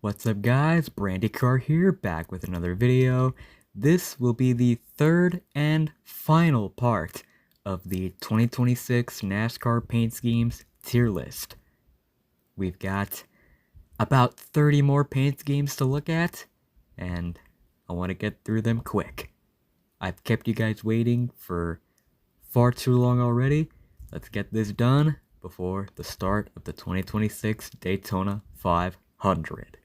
What's up guys, BrandyCar here, back with another video. This will be the third and final part of the 2026 NASCAR paint schemes tier list. We've got about 30 more paint schemes to look at, and I want to get through them quick. I've kept you guys waiting for far too long already. Let's get this done before the start of the 2026 Daytona 500.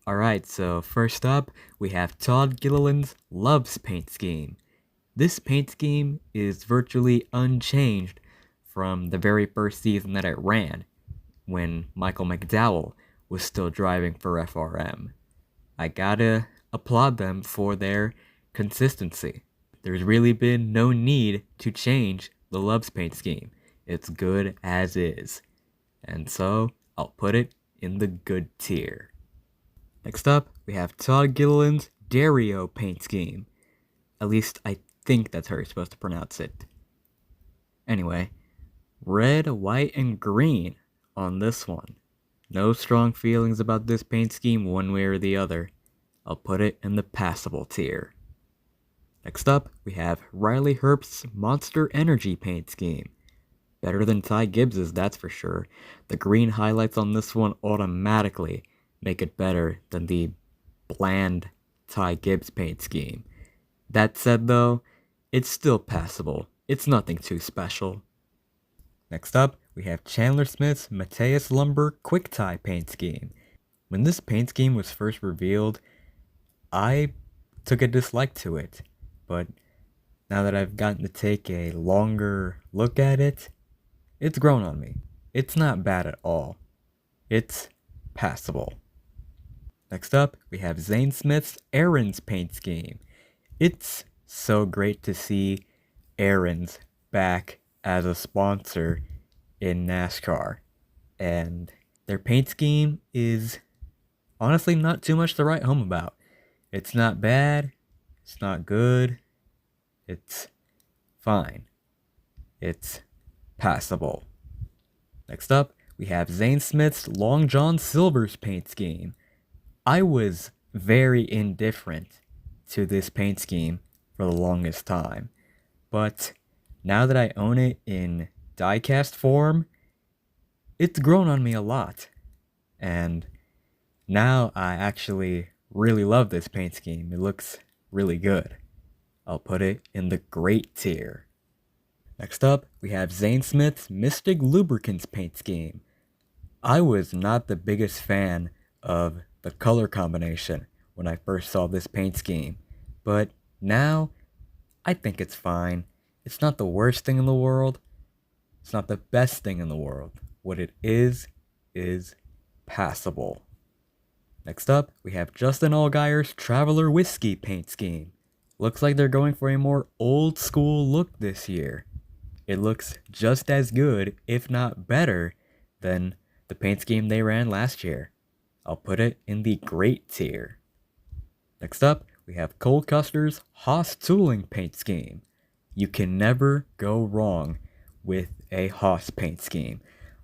Alright, so first up, we have Todd Gilliland's Loves paint scheme. This paint scheme is virtually unchanged from the very first season that it ran, when Michael McDowell was still driving for FRM. I gotta applaud them for their consistency. There's really been no need to change the Loves paint scheme. It's good as is. And so, I'll put it in the good tier. Next up, we have Todd Gilliland's Dario paint scheme. At least I think that's how you're supposed to pronounce it. Anyway, red, white, and green on this one. No strong feelings about this paint scheme one way or the other. I'll put it in the passable tier. Next up, we have Riley Herbst's Monster Energy paint scheme. Better than Ty Gibbs's, that's for sure. The green highlights on this one automatically make it better than the bland Ty Gibbs paint scheme. That said though, it's still passable. It's nothing too special. Next up, we have Chandler Smith's Mateus Lumber Quick Tie paint scheme. When this paint scheme was first revealed, I took a dislike to it, but now that I've gotten to take a longer look at it, it's grown on me. It's not bad at all. It's passable. Next up, we have Zane Smith's Aaron's paint scheme. It's so great to see Aaron's back as a sponsor in NASCAR. And their paint scheme is honestly not too much to write home about. It's not bad. It's not good. It's fine. It's passable. Next up, we have Zane Smith's Long John Silver's paint scheme. I was very indifferent to this paint scheme for the longest time, but now that I own it in diecast form, it's grown on me a lot, and now I actually really love this paint scheme. It looks really good. I'll put it in the great tier. Next up, we have Zane Smith's Mystic Lubricants paint scheme. I was not the biggest fan of the color combination when I first saw this paint scheme, but now I think it's fine. It's not the worst thing in the world. It's not the best thing in the world. What it is passable. Next up, we have Justin Allgaier's Traveler Whiskey paint scheme. Looks like they're going for a more old school look this year. It looks just as good, if not better, than the paint scheme they ran last year. I'll put it in the great tier. Next up, we have Cole Custer's Haas Tooling paint scheme. You can never go wrong with a Haas paint scheme.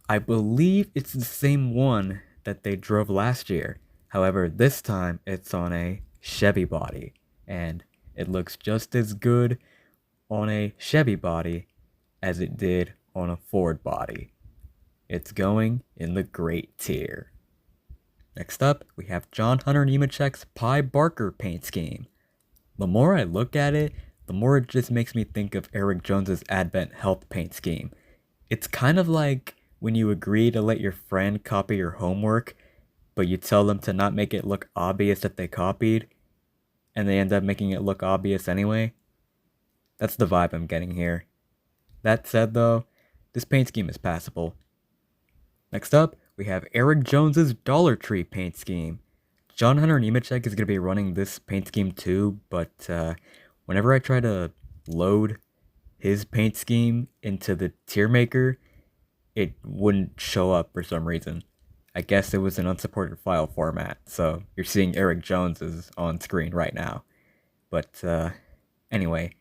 I believe it's the same one that they drove last year. However, this time it's on a Chevy body, and it looks just as good on a Chevy body as it did on a Ford body. It's going in the great tier. Next up, we have John Hunter Nemechek's Pi Barker paint scheme. The more I look at it, the more it just makes me think of Eric Jones's Advent Health paint scheme. It's kind of like when you agree to let your friend copy your homework, but you tell them to not make it look obvious that they copied, and they end up making it look obvious anyway. That's the vibe I'm getting here. That said though, this paint scheme is passable. Next up, we have Eric Jones's Dollar Tree paint scheme. John Hunter Nemechek is going to be running this paint scheme too, but whenever I try to load his paint scheme into the tier maker, it wouldn't show up for some reason. I guess it was an unsupported file format, so you're seeing Eric Jones's on screen right now. But anyway,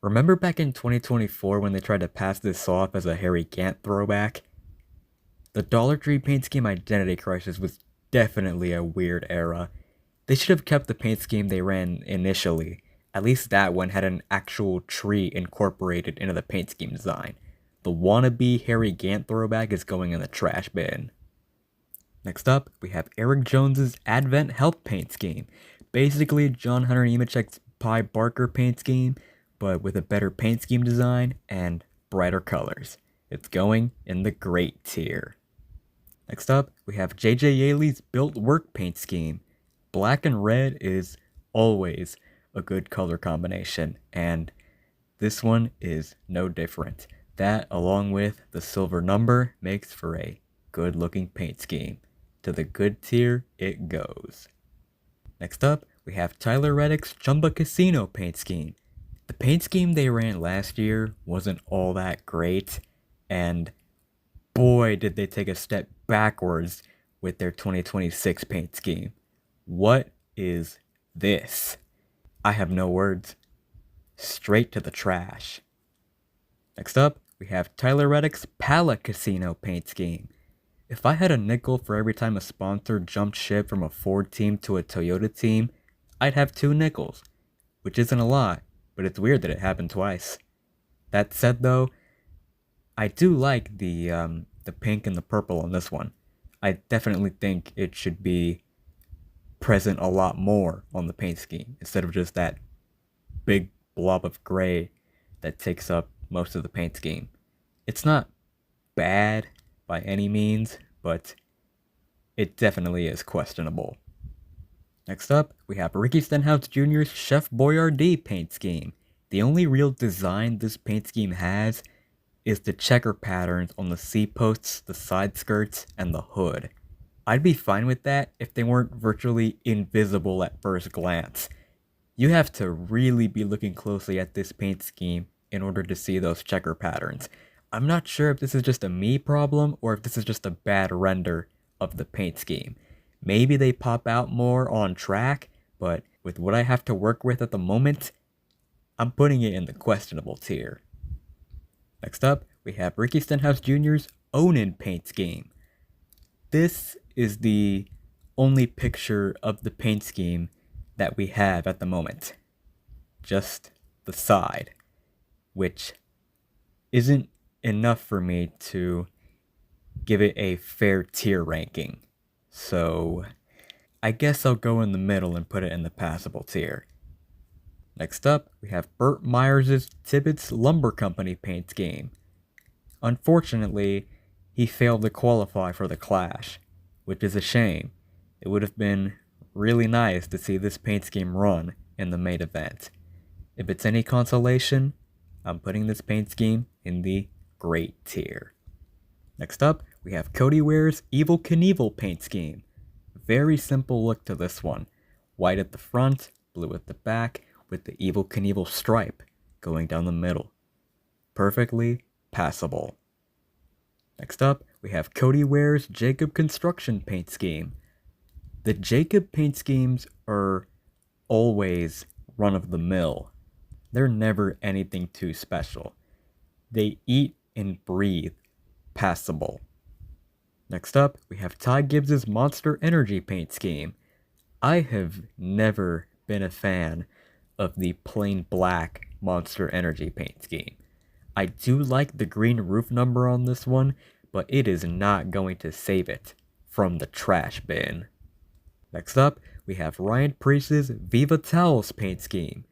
remember back in 2024 when they tried to pass this off as a Harry Gant throwback? The Dollar Tree paint scheme identity crisis was definitely a weird era. They should have kept the paint scheme they ran initially. At least that one had an actual tree incorporated into the paint scheme design. The wannabe Harry Gant throwback is going in the trash bin. Next up, we have Eric Jones's Advent Health paint scheme. Basically, John Hunter Nemechek's Pi Barker paint scheme, but with a better paint scheme design and brighter colors. It's going in the great tier. Next up, we have JJ Yaley's Built Work paint scheme. Black and red is always a good color combination, and this one is no different. That, along with the silver number, makes for a good looking paint scheme. To the good tier it goes. Next up, we have Tyler Reddick's Chumba Casino paint scheme. The paint scheme they ran last year wasn't all that great, and boy did they take a step backwards with their 2026 paint scheme. What is this? I have no words. Straight to the trash. Next up, we have Tyler Reddick's Pala Casino paint scheme. If I had a nickel for every time a sponsor jumped ship from a Ford team to a Toyota team, I'd have 2 nickels, which isn't a lot, but it's weird that it happened twice. That said though, I do like the pink and the purple on this one. I definitely think it should be present a lot more on the paint scheme instead of just that big blob of gray that takes up most of the paint scheme. It's not bad by any means, but it definitely is questionable. Next up, we have Ricky Stenhouse Jr.'s Chef Boyardee paint scheme. The only real design this paint scheme has is the checker patterns on the C-posts, the side skirts, and the hood. I'd be fine with that if they weren't virtually invisible at first glance. You have to really be looking closely at this paint scheme in order to see those checker patterns. I'm not sure if this is just a me problem or if this is just a bad render of the paint scheme. Maybe they pop out more on track, but with what I have to work with at the moment, I'm putting it in the questionable tier. Next up, we have Ricky Stenhouse Jr.'s Onan paint scheme. This is the only picture of the paint scheme that we have at the moment. Just the side, which isn't enough for me to give it a fair tier ranking. So I guess I'll go in the middle and put it in the passable tier. Next up, we have Burt Myers' Tibbetts Lumber Company paint scheme. Unfortunately, he failed to qualify for the Clash, which is a shame. It would have been really nice to see this paint scheme run in the main event. If it's any consolation, I'm putting this paint scheme in the great tier. Next up, we have Cody Ware's Evel Knievel paint scheme. Very simple look to this one. White at the front, blue at the back, with the Evel Knievel stripe going down the middle. Perfectly passable. Next up, we have Cody Ware's Jacob Construction paint scheme. The Jacob paint schemes are always run-of-the-mill. They're never anything too special. They eat and breathe passable. Next up, we have Ty Gibbs' Monster Energy paint scheme. I have never been a fan of the plain black Monster Energy paint scheme. I do like the green roof number on this one, but it is not going to save it from the trash bin. Next up, we have Ryan Priest's Viva Towels paint scheme.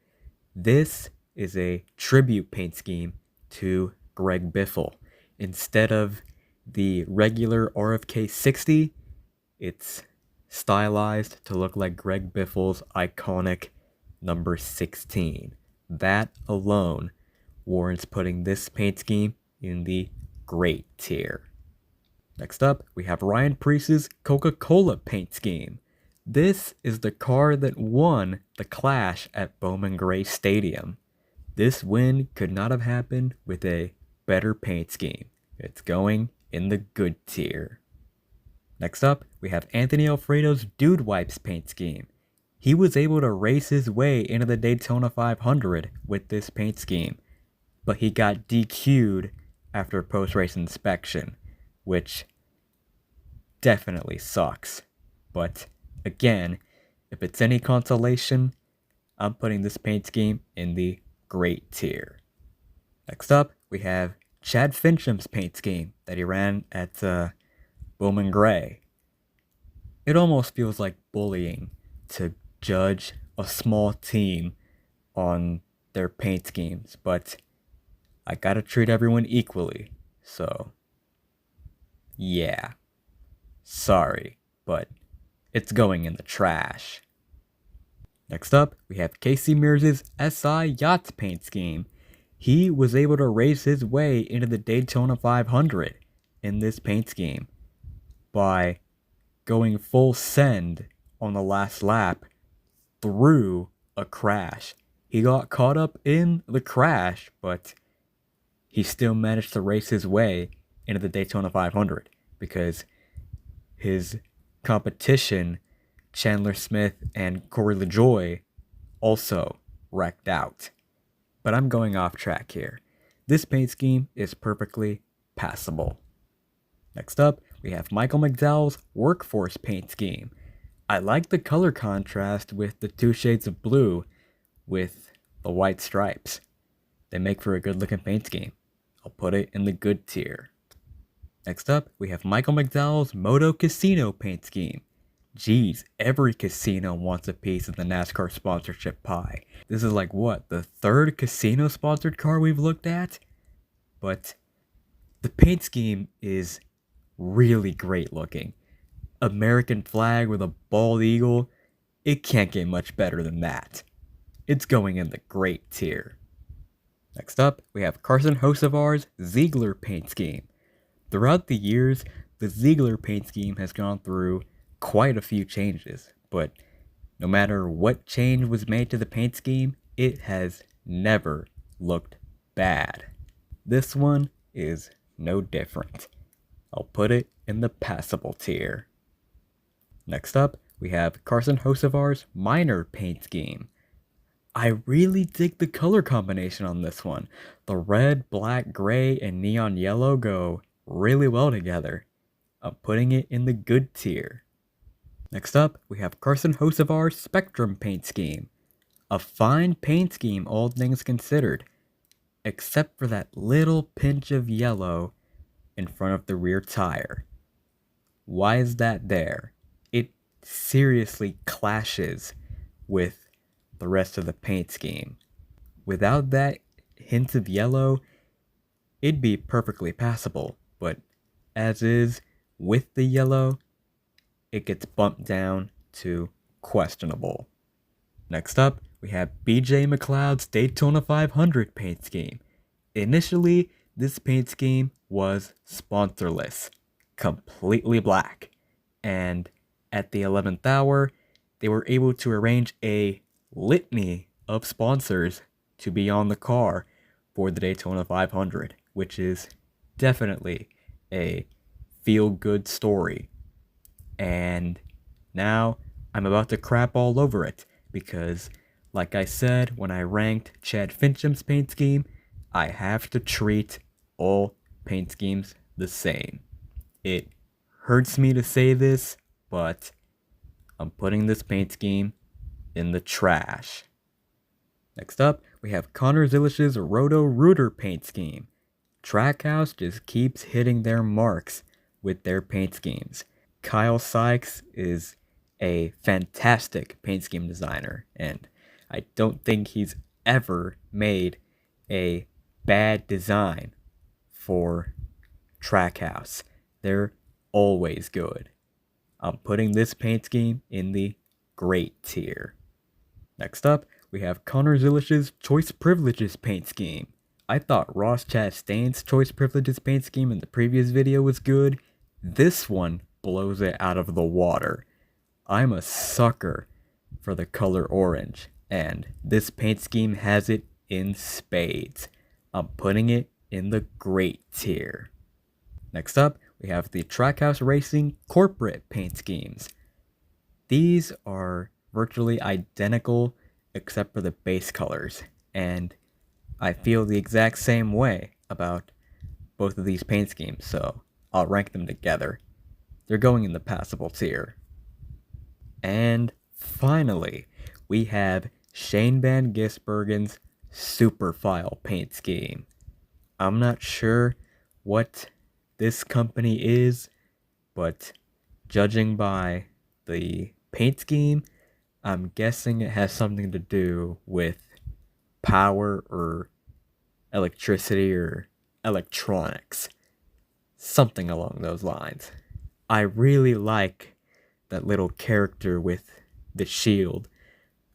This is a tribute paint scheme to Greg Biffle. Instead of the regular RFK 60, it's stylized to look like Greg Biffle's iconic number 16. That alone warrants putting this paint scheme in the great tier. Next up, we have Ryan Priest's Coca-Cola paint scheme. This is the car that won the Clash at Bowman Gray Stadium. This win could not have happened with a better paint scheme. It's going in the good tier. Next up, we have Anthony Alfredo's Dude Wipes paint scheme. He was able to race his way into the Daytona 500 with this paint scheme, but he got DQ'd after post-race inspection, which definitely sucks. But again, if it's any consolation, I'm putting this paint scheme in the great tier. Next up, we have Chad Fincham's paint scheme that he ran at Bowman Gray. It almost feels like bullying to judge a small team on their paint schemes, but I gotta treat everyone equally, so yeah. Sorry, but it's going in the trash. Next up, we have Casey Mears' SI Yachts paint scheme. He was able to race his way into the Daytona 500 in this paint scheme by going full send on the last lap through a crash. He got caught up in the crash, but he still managed to race his way into the Daytona 500 because his competition, Chandler Smith and Corey LaJoie, also wrecked out. But I'm going off track here. This paint scheme is perfectly passable. Next up, we have Michael McDowell's Workforce paint scheme. I like the color contrast with the two shades of blue with the white stripes. They make for a good looking paint scheme. I'll put it in the good tier. Next up, we have Michael McDowell's Moto Casino paint scheme. Geez, every casino wants a piece of the NASCAR sponsorship pie. This is like what, the third casino sponsored car we've looked at? But the paint scheme is really great looking. American flag with a bald eagle, it can't get much better than that. It's going in the great tier. Next up, we have Carson Hocevar's Ziegler paint scheme. Throughout the years, the Ziegler paint scheme has gone through quite a few changes, but no matter what change was made to the paint scheme, it has never looked bad. This one is no different. I'll put it in the passable tier. Next up, we have Carson Hocevar's Minor paint scheme. I really dig the color combination on this one. The red, black, gray, and neon yellow go really well together. I'm putting it in the good tier. Next up, we have Carson Hocevar's Spectrum paint scheme. A fine paint scheme, all things considered, except for that little pinch of yellow in front of the rear tire. Why is that there? It seriously clashes with the rest of the paint scheme. Without that hint of yellow, it'd be perfectly passable, but as is, with the yellow, it gets bumped down to questionable. Next up, we have BJ McLeod's Daytona 500 paint scheme. Initially, this paint scheme was sponsorless, completely black, and at the 11th hour, they were able to arrange a litany of sponsors to be on the car for the Daytona 500, which is definitely a feel-good story. And now I'm about to crap all over it because, like I said when I ranked Chad Fincham's paint scheme, I have to treat all paint schemes the same. It hurts me to say this, but I'm putting this paint scheme in the trash. Next up, we have Connor Zillish's Roto-Rooter paint scheme. Trackhouse just keeps hitting their marks with their paint schemes. Kyle Sykes is a fantastic paint scheme designer, and I don't think he's ever made a bad design for Trackhouse. They're always good. I'm putting this paint scheme in the great tier. Next up, we have Connor Zillish's Choice Privileges paint scheme. I thought Ross Chastain's Choice Privileges paint scheme in the previous video was good. This one blows it out of the water. I'm a sucker for the color orange, and this paint scheme has it in spades. I'm putting it in the great tier. Next up, we have the Trackhouse Racing corporate paint schemes. These are virtually identical except for the base colors, and I feel the exact same way about both of these paint schemes, so I'll rank them together. They're going in the passable tier. And finally, we have Shane Van Gisbergen's Superfile paint scheme. I'm not sure what this company is, but judging by the paint scheme, I'm guessing it has something to do with power or electricity or electronics. Something along those lines. I really like that little character with the shield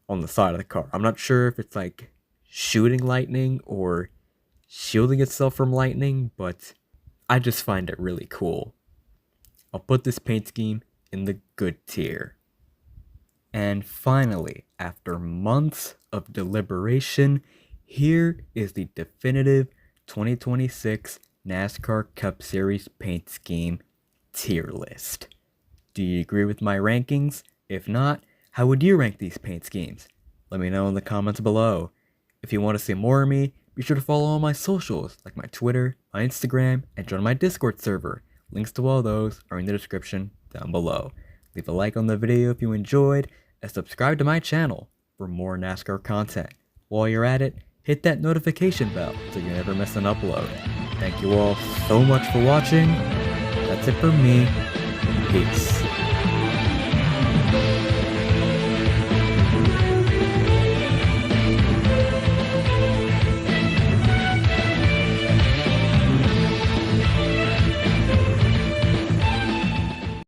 on the side of the car. I'm not sure if it's like shooting lightning or shielding itself from lightning, but I just find it really cool. I'll put this paint scheme in the good tier. And finally, after months of deliberation, here is the definitive 2026 NASCAR Cup Series paint scheme tier list. Do you agree with my rankings? If not, how would you rank these paint schemes? Let me know in the comments below. If you want to see more of me, be sure to follow all my socials, like my Twitter, my Instagram, and join my Discord server. Links to all those are in the description down below. Leave a like on the video if you enjoyed, and subscribe to my channel for more NASCAR content. While you're at it, hit that notification bell so you never miss an upload. Thank you all so much for watching. That's it for me. Peace.